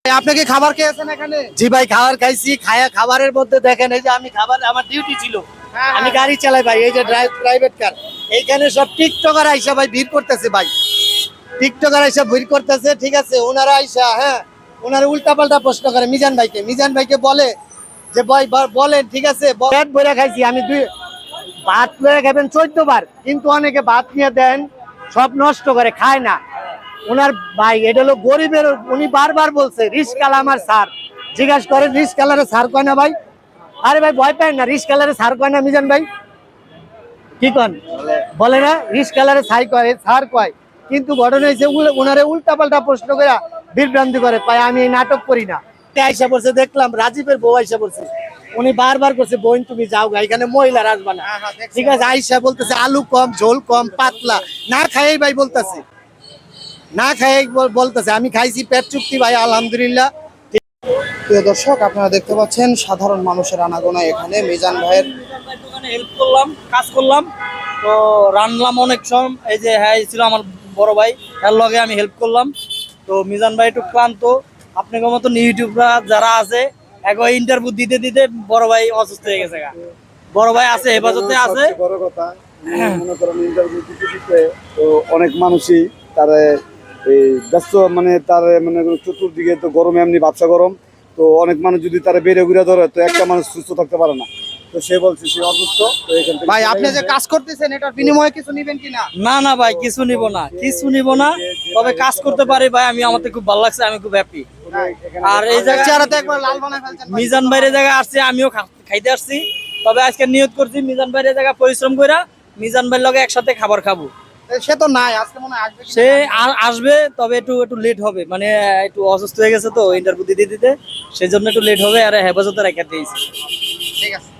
আপনি কি খাবার খেয়েছেন এখানে? জি ভাই, খাবার খাইছি। খাবারের মধ্যে দেখেন, এই যে আমি খাবার, আমার ডিউটি ছিল, আমি গাড়ি চালাই ভাই, এই যে প্রাইভেট কার, এইখানে সব টিকটকার আইসা ভাই ভিড় করতেছে ভাই, টিকটকার আইসা ভিড় করতেছে। ঠিক আছে, ওনারা আইসা, হ্যাঁ, ওনারা উল্টা পাল্টা প্রশ্ন করে মিজান ভাইকে বলে যে ভাই বলেন, ঠিক আছে, পেট ভরে খাইছি আমি, ভাত লয়ে খাবেন 14 বার, কিন্তু অনেকে ভাত নিয়ে দেন, সব নষ্ট করে খায় না। ওনার ভাই এটা হলো গরিবের, উনি বারবার বলছে রিস্কালা আমার স্যার, জিজ্ঞাসা করে রিস্কালারে স্যার কয় না ভাই? আরে ভাই ভয় পায় না, রিস্কালারে স্যার কয় না মিজান ভাই? কি কন বলে না, রিস্কালারে ছাই কয়, স্যার কয়। কিন্তু ঘটনা হয়েছে ওনারে উল্টা পাল্টা প্রশ্ন করে বিভ্রান্তি করে, কয় আমি এই নাটক করি না। আইসা পড়ছে, দেখলাম রাজীবের বউ আইসা পড়ছে, উনি বারবার করছে বোন তুমি যাও গা, এখানে মহিলারা আসবা না। ঠিক আছে, আইসা বলতেছে আলু কম, ঝোল কম, পাতলা, না খাই ভাই বলতেছে, না খাই বলতেছে। আমি খাইছি পেট চুক্তি ভাই, আলহামদুলিল্লাহ। প্রিয় দর্শক, আপনারা দেখতে পাচ্ছেন সাধারণ মানুষের আনাগোনা এখানে মিজান ভাইয়ের দোকানে হেল্প করলাম, কাজ করলাম, তো রান্নাম অনেক সময়। এই যে হ্যাঁ ছিল আমার বড় ভাই, তার লগে আমি হেল্প করলাম। তো মিজান ভাই একটু ক্লান্ত, আপনাদের মতন ইউটিউবরা যারা আছে একবার ইন্টারভিউ দিতে দিতে বড় ভাই অসুস্থ হয়ে গেছে। বড় ভাই আছে, হেফাজতে আছে। বড় কথা, মনে করেন ইন্টারভিউ দিতে দিতে তো অনেক মানুষই তারা এই ব্যস্ত, মানে তার মানে চতুর্দিকে তো গরমে, এমনি ব্যবসা গরম, তো অনেক মানুষ যদি তারা বেড়ে ঘুরে ধরে, তো একটা মানুষ সুস্থ থাকতে পারে না। তো সে বলছে সে অসুস্থ, তো এখান থেকে ভাই আপনি যে কাজ করতেছেন এটার বিনিময়ে কিছু নিবেন কিনা? না না ভাই, কিছু নিব না, কিছু নিব না, তবে কাজ করতে পারি ভাই, আমি আমাকে খুব ভালো লাগছে, আমি খুব হ্যাপি। আর এই জায়গায় চেহারাতে একবার লাল বানায় ফেলছেন ভাই। মিজান ভাইয়ের জায়গায় আসছি, আমিও খাইতে আসছি, তবে আজকে নিয়ত করছি মিজান ভাইয়ের জায়গায় পরিশ্রম করে মিজান ভাইয়ের লগে একসাথে খাবার খাবো। সে তো নাই, আজকে মনে হয় আসবে কিনা সে জানি না। আসবে, তবে একটু একটু লেট হবে, মানে একটু অসুস্থ হয়ে গেছে তো ইন্টারভিউ দিতে দিতে, সেই জন্য একটু লেট হবে, আর হেফাজতে রেখে দিয়েছি। ঠিক আছে।